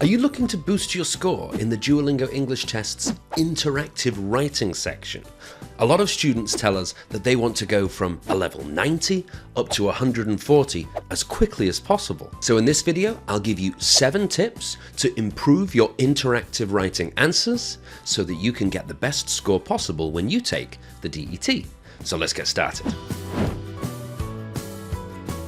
Are you looking to boost your score in the Duolingo English Test's interactive writing section? A lot of students tell us that they want to go from a level 90 up to 140 as quickly as possible. So in this video, I'll give you 7 tips to improve your interactive writing answers so that you can get the best score possible when you take the DET. So let's get started.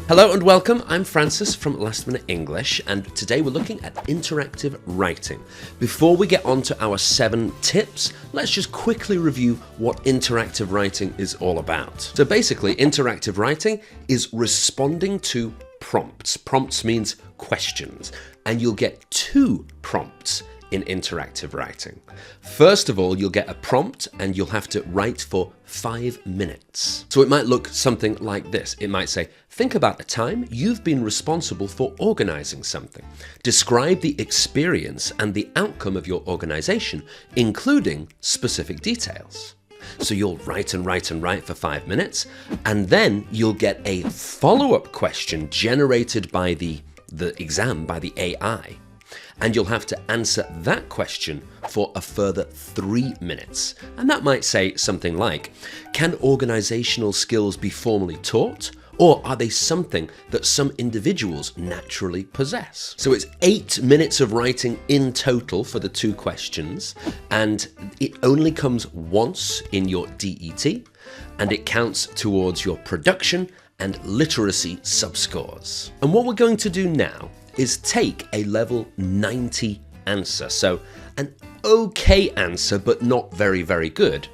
Hello and welcome, I'm Francis from Last Minute English, and today we're looking at interactive writing. Before we get on to our 7 tips, let's just quickly review what interactive writing is all about. So basically, interactive writing is responding to prompts. Prompts means questions, and you'll get 2 prompts in interactive writing. First of all, you'll get a prompt and you'll have to write for 5 minutes. So it might look something like this. It might say, think about a time you've been responsible for organizing something. Describe the experience and the outcome of your organization, including specific details. So you'll write and write and write for 5 minutes, and then you'll get a follow-up question generated by the exam, by the AI. And you'll have to answer that question for a further 3 minutes. And that might say something like, can organizational skills be formally taught? Or are they something that some individuals naturally possess? So it's 8 minutes of writing in total for the 2 questions, and it only comes once in your DET, and it counts towards your production and literacy subscores. And what we're going to do now is take a level 90 answer. So an okay answer, but not very, very good.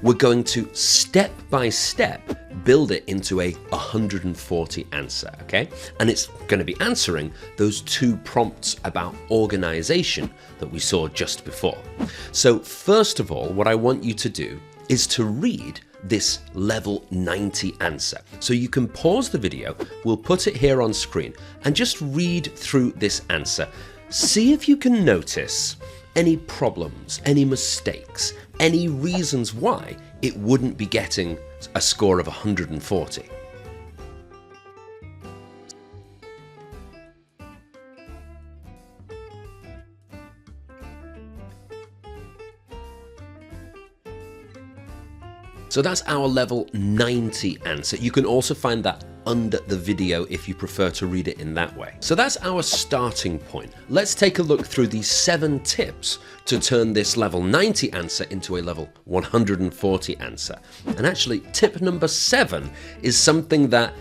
We're going to step by step build it into a 140 answer, okay? And it's going to be answering those 2 prompts about organization that we saw just before. So first of all, what I want you to do is to read this level 90 answer. So you can pause the video, we'll put it here on screen, and just read through this answer. See if you can notice any problems, any mistakes, any reasons why it wouldn't be getting a score of 140. So that's our level 90 answer. You can also find that under the video if you prefer to read it in that way. So that's our starting point. Let's take a look through these 7 tips to turn this level 90 answer into a level 140 answer. And actually, tip number 7 is something that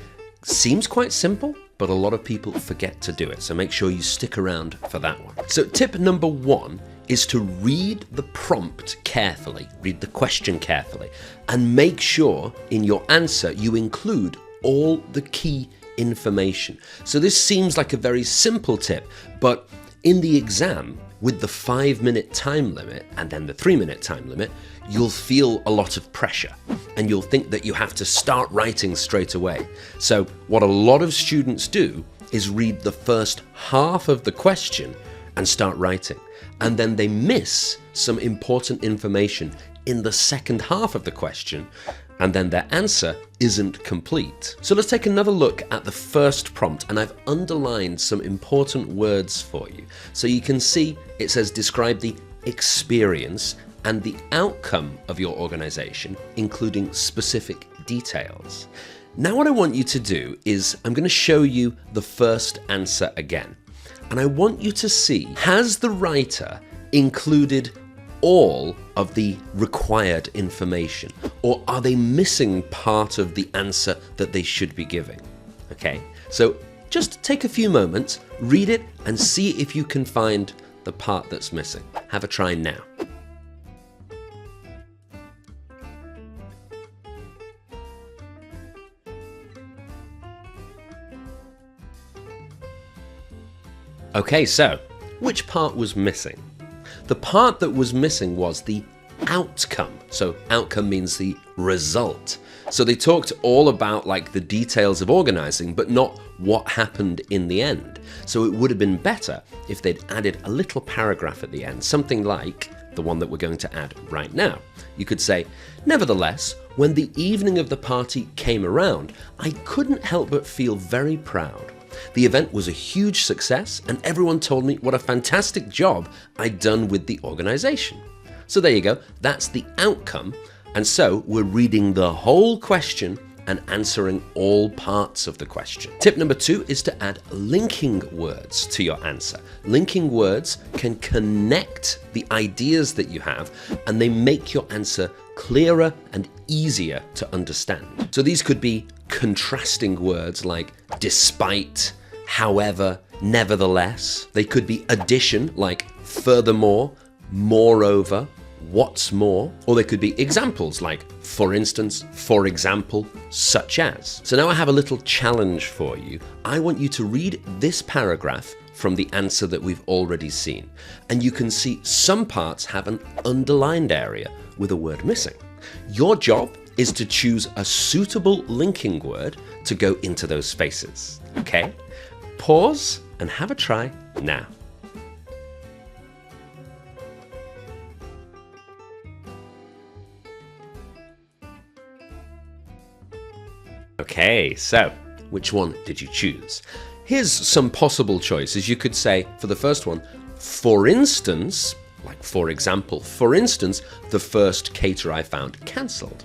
seems quite simple, but a lot of people forget to do it. So make sure you stick around for that one. So tip number 1 is to read the prompt carefully, read the question carefully, and make sure in your answer you include all the key information. So this seems like a very simple tip, but in the exam, with the 5-minute time limit and then the 3-minute time limit, you'll feel a lot of pressure and you'll think that you have to start writing straight away. So what a lot of students do is read the first half of the question and start writing. And then they miss some important information in the second half of the question, and then their answer isn't complete. So let's take another look at the first prompt, and I've underlined some important words for you. So you can see it says describe the experience and the outcome of your organization, including specific details. Now what I want you to do is I'm going to show you the first answer again. And I want you to see, has the writer included all of the required information, or are they missing part of the answer that they should be giving? Okay, so just take a few moments, read it, and see if you can find the part that's missing. Have a try now. Okay, so which part was missing? The part that was missing was the outcome. So outcome means the result. So they talked all about like the details of organizing, but not what happened in the end. So it would have been better if they'd added a little paragraph at the end, something like the one that we're going to add right now. You could say, nevertheless, when the evening of the party came around, I couldn't help but feel very proud. The event was a huge success and everyone told me what a fantastic job I'd done with the organization. So there you go, that's the outcome. And so we're reading the whole question and answering all parts of the question. Tip number 2 is to add linking words to your answer. Linking words can connect the ideas that you have and they make your answer clearer and easier to understand. So these could be contrasting words like despite, however, nevertheless. They could be addition like furthermore, moreover, what's more, or they could be examples like for instance, for example, such as. So now I have a little challenge for you. I want you to read this paragraph from the answer that we've already seen. And you can see some parts have an underlined area with a word missing. Your job is to choose a suitable linking word to go into those spaces. Okay? Pause and have a try now. Okay, so which one did you choose? Here's some possible choices. You could say, for the first one, for instance, like for example, for instance, the first caterer I found cancelled.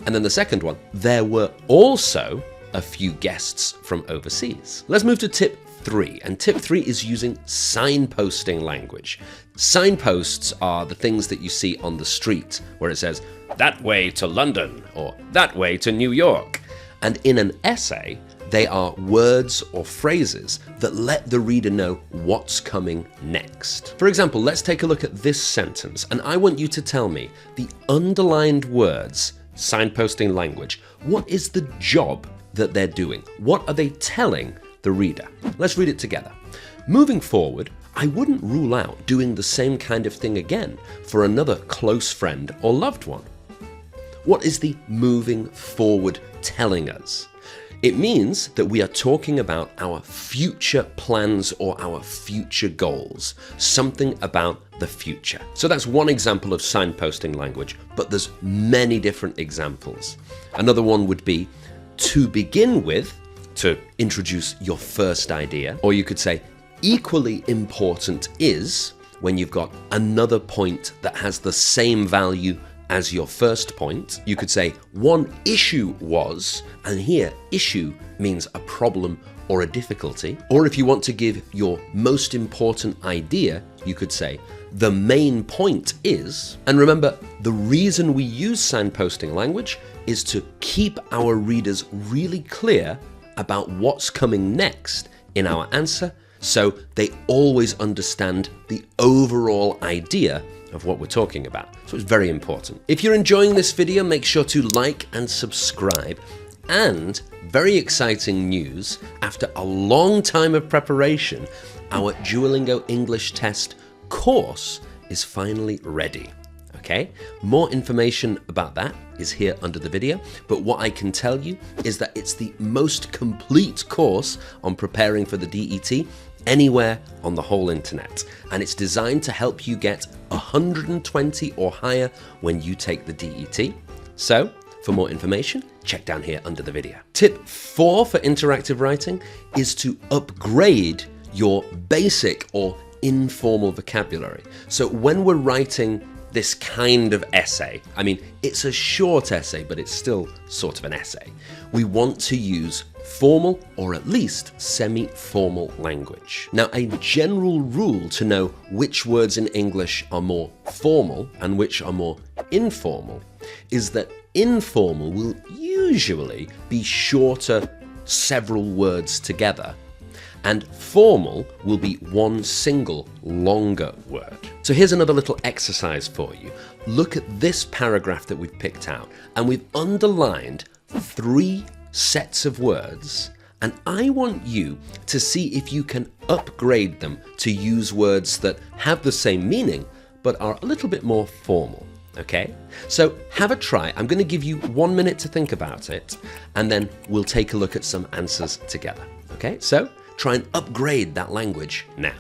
And then the second one, there were also a few guests from overseas. Let's move to tip 3, and tip 3 is using signposting language. Signposts are the things that you see on the street where it says, that way to London, or that way to New York. And in an essay, they are words or phrases that let the reader know what's coming next. For example, let's take a look at this sentence, and I want you to tell me the underlined words, signposting language, what is the job that they're doing? What are they telling the reader? Let's read it together. Moving forward, I wouldn't rule out doing the same kind of thing again for another close friend or loved one. What is the moving forward telling us? It means that we are talking about our future plans or our future goals, something about the future. So that's one example of signposting language, but there's many different examples. Another one would be to begin with, to introduce your first idea, or you could say equally important is when you've got another point that has the same value as your first point. You could say one issue was, and here issue means a problem or a difficulty. Or if you want to give your most important idea, you could say the main point is. And remember, the reason we use signposting language is to keep our readers really clear about what's coming next in our answer, so they always understand the overall idea of what we're talking about. So it's very important. If you're enjoying this video, make sure to like and subscribe. And very exciting news, after a long time of preparation, our Duolingo English Test course is finally ready. Okay, more information about that is here under the video, but what I can tell you is that it's the most complete course on preparing for the DET anywhere on the whole internet, and it's designed to help you get 120 or higher when you take the DET. So for more information, check down here under the video. Tip 4 for interactive writing is to upgrade your basic or informal vocabulary. So when we're writing this kind of essay, I mean, it's a short essay, but it's still sort of an essay. We want to use formal or at least semi-formal language. Now, a general rule to know which words in English are more formal and which are more informal is that informal will usually be shorter several words together, and formal will be one single longer word. So here's another little exercise for you. Look at this paragraph that we've picked out, and we've underlined 3 sets of words, and I want you to see if you can upgrade them to use words that have the same meaning but are a little bit more formal. Okay, so have a try. I'm going to give you 1 minute to think about it, and then we'll take a look at some answers together. Okay, so try and upgrade that language now.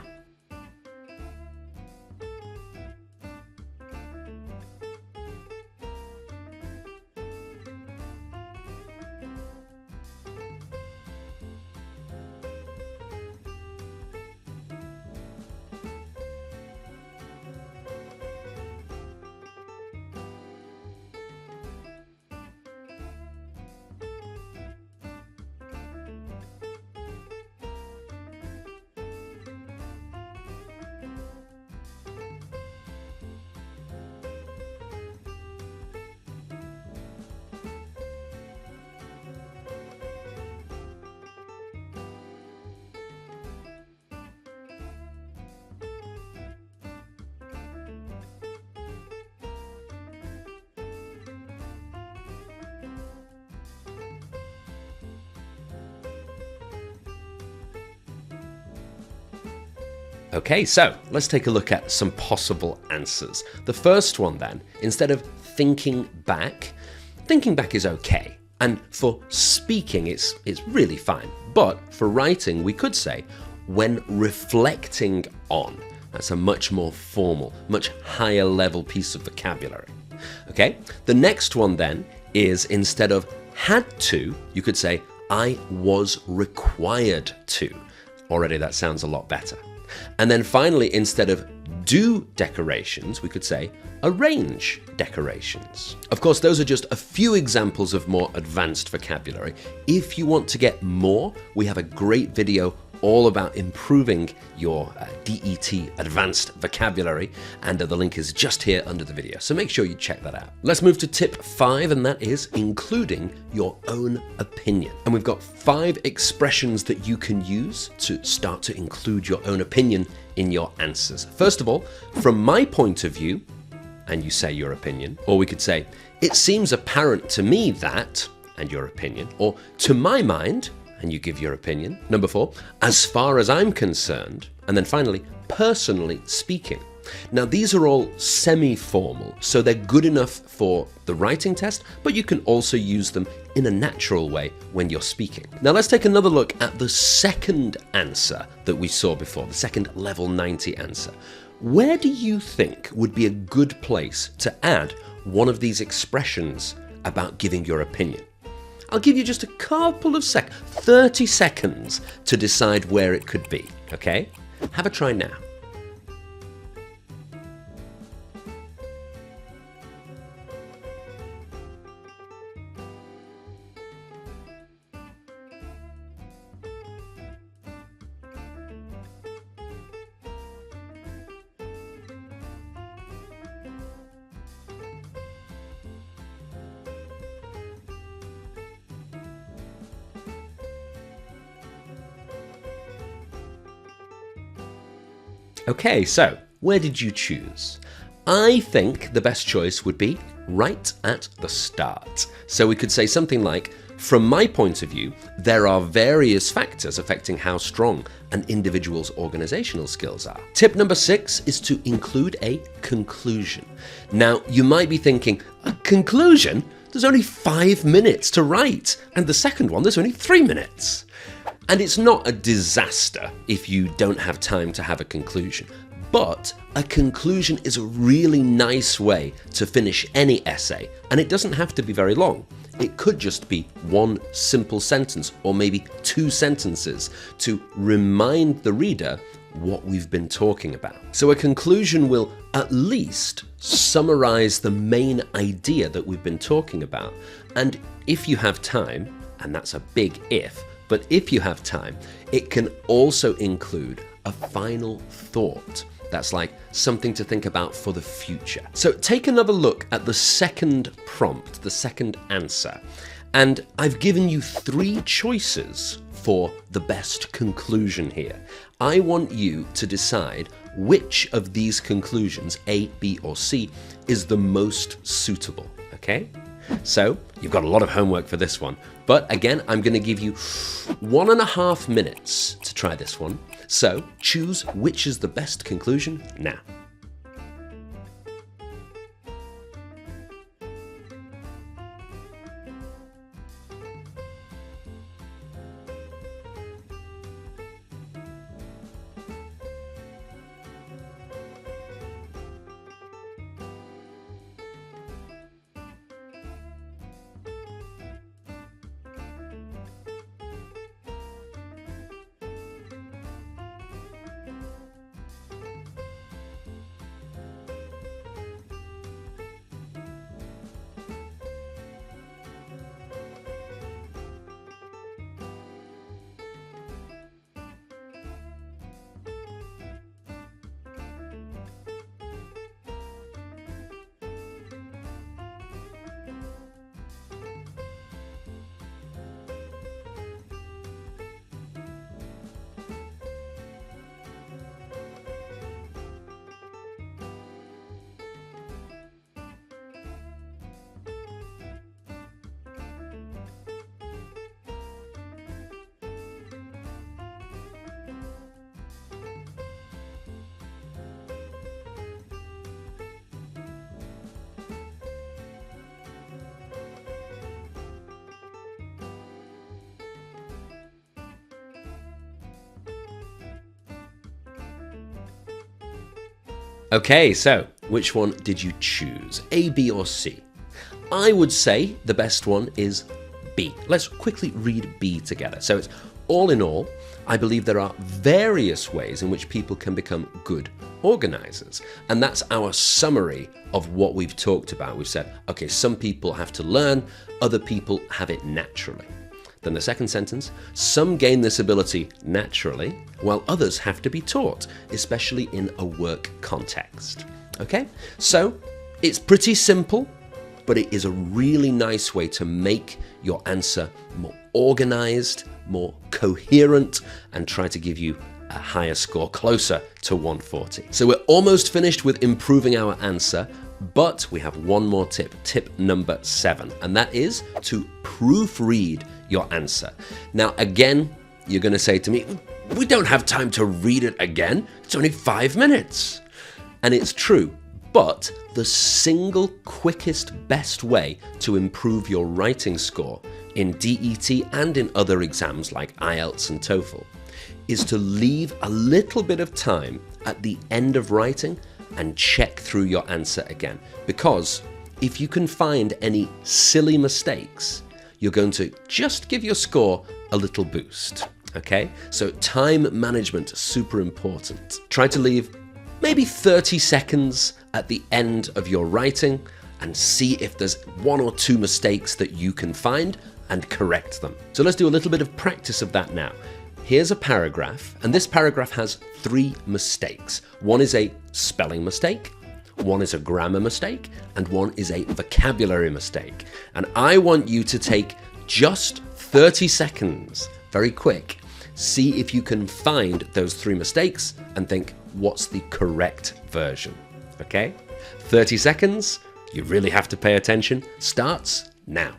Okay, so let's take a look at some possible answers. The first one then, instead of thinking back is okay. And for speaking, it's really fine. But for writing, we could say, when reflecting on. That's a much more formal, much higher level piece of vocabulary. Okay, the next one then is instead of had to, you could say, I was required to. Already that sounds a lot better. And then finally, instead of do decorations, we could say arrange decorations. Of course, those are just a few examples of more advanced vocabulary. If you want to get more, we have a great video all about improving your DET advanced vocabulary, and the link is just here under the video, so make sure you check that out. Let's move to tip 5, and that is including your own opinion. And we've got 5 expressions that you can use to start to include your own opinion in your answers. First of all, from my point of view, and you say your opinion, or we could say, it seems apparent to me that, and your opinion, or to my mind, and you give your opinion. Number 4, as far as I'm concerned. And then finally, personally speaking. Now, these are all semi-formal, so they're good enough for the writing test, but you can also use them in a natural way when you're speaking. Now, let's take another look at the second answer that we saw before, the second level 90 answer. Where do you think would be a good place to add one of these expressions about giving your opinion? I'll give you just a couple of 30 seconds to decide where it could be, okay? Have a try now. Okay, so where did you choose? I think the best choice would be right at the start. So we could say something like, from my point of view, there are various factors affecting how strong an individual's organizational skills are. Tip number 6 is to include a conclusion. Now, you might be thinking, a conclusion? There's only 5 minutes to write, and the second one, there's only 3 minutes. And it's not a disaster if you don't have time to have a conclusion, but a conclusion is a really nice way to finish any essay, and it doesn't have to be very long. It could just be one simple sentence or maybe 2 sentences to remind the reader what we've been talking about. So a conclusion will at least summarize the main idea that we've been talking about. And if you have time, and that's a big if, but if you have time, it can also include a final thought. That's like something to think about for the future. So take another look at the second prompt, the second answer. And I've given you 3 choices for the best conclusion here. I want you to decide which of these conclusions, A, B, or C, is the most suitable, okay? So you've got a lot of homework for this one, but again, I'm going to give you 1.5 minutes to try this one. So choose which is the best conclusion now. Okay, so which one did you choose? A, B, or C? I would say the best one is B. Let's quickly read B together. So it's all in all, I believe there are various ways in which people can become good organizers. And that's our summary of what we've talked about. We've said, okay, some people have to learn, other people have it naturally. Then the second sentence, some gain this ability naturally, while others have to be taught, especially in a work context. Okay, so it's pretty simple, but it is a really nice way to make your answer more organized, more coherent, and try to give you a higher score, closer to 140. So we're almost finished with improving our answer, but we have one more tip, tip number 7, and that is to proofread your answer. Now, again, you're going to say to me, we don't have time to read it again. It's only 5 minutes. And it's true, but the single quickest, best way to improve your writing score in DET and in other exams like IELTS and TOEFL is to leave a little bit of time at the end of writing and check through your answer again. Because if you can find any silly mistakes, you're going to just give your score a little boost, okay? So time management, super important. Try to leave maybe 30 seconds at the end of your writing and see if there's 1 or 2 mistakes that you can find and correct them. So let's do a little bit of practice of that now. Here's a paragraph, and this paragraph has 3 mistakes. One is a spelling mistake, one is a grammar mistake, and one is a vocabulary mistake. And I want you to take just 30 seconds, very quick, see if you can find those 3 mistakes and think, what's the correct version? Okay? 30 seconds, you really have to pay attention, starts now.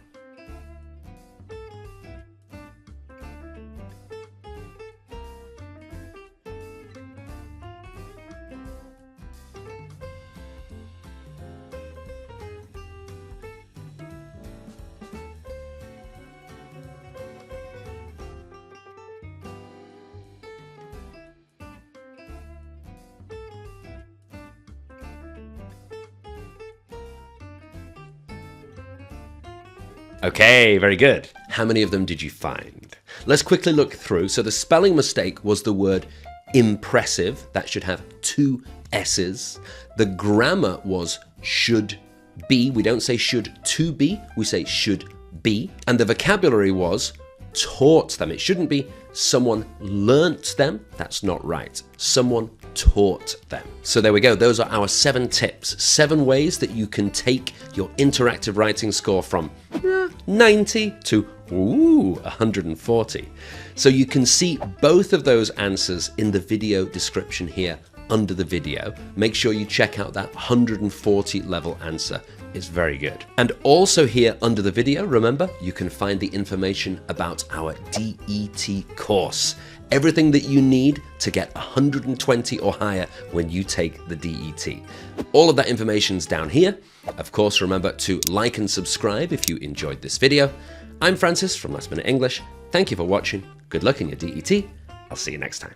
Okay, very good. How many of them did you find? Let's quickly look through. So the spelling mistake was the word impressive. That should have 2 S's. The grammar was should be. We don't say should to be, we say should be. And the vocabulary was taught them. It shouldn't be someone learnt them. That's not right. Someone taught them. So there we go. Those are our 7 tips. 7 ways that you can take your interactive writing score from 90 to 140. So you can see both of those answers in the video description here under the video. Make sure you check out that 140 level answer. It's very good. And also here under the video, remember, you can find the information about our DET course. Everything that you need to get 120 or higher when you take the DET. All of that information's down here. Of course, remember to like and subscribe if you enjoyed this video. I'm Francis from Last Minute English. Thank you for watching. Good luck in your DET. I'll see you next time.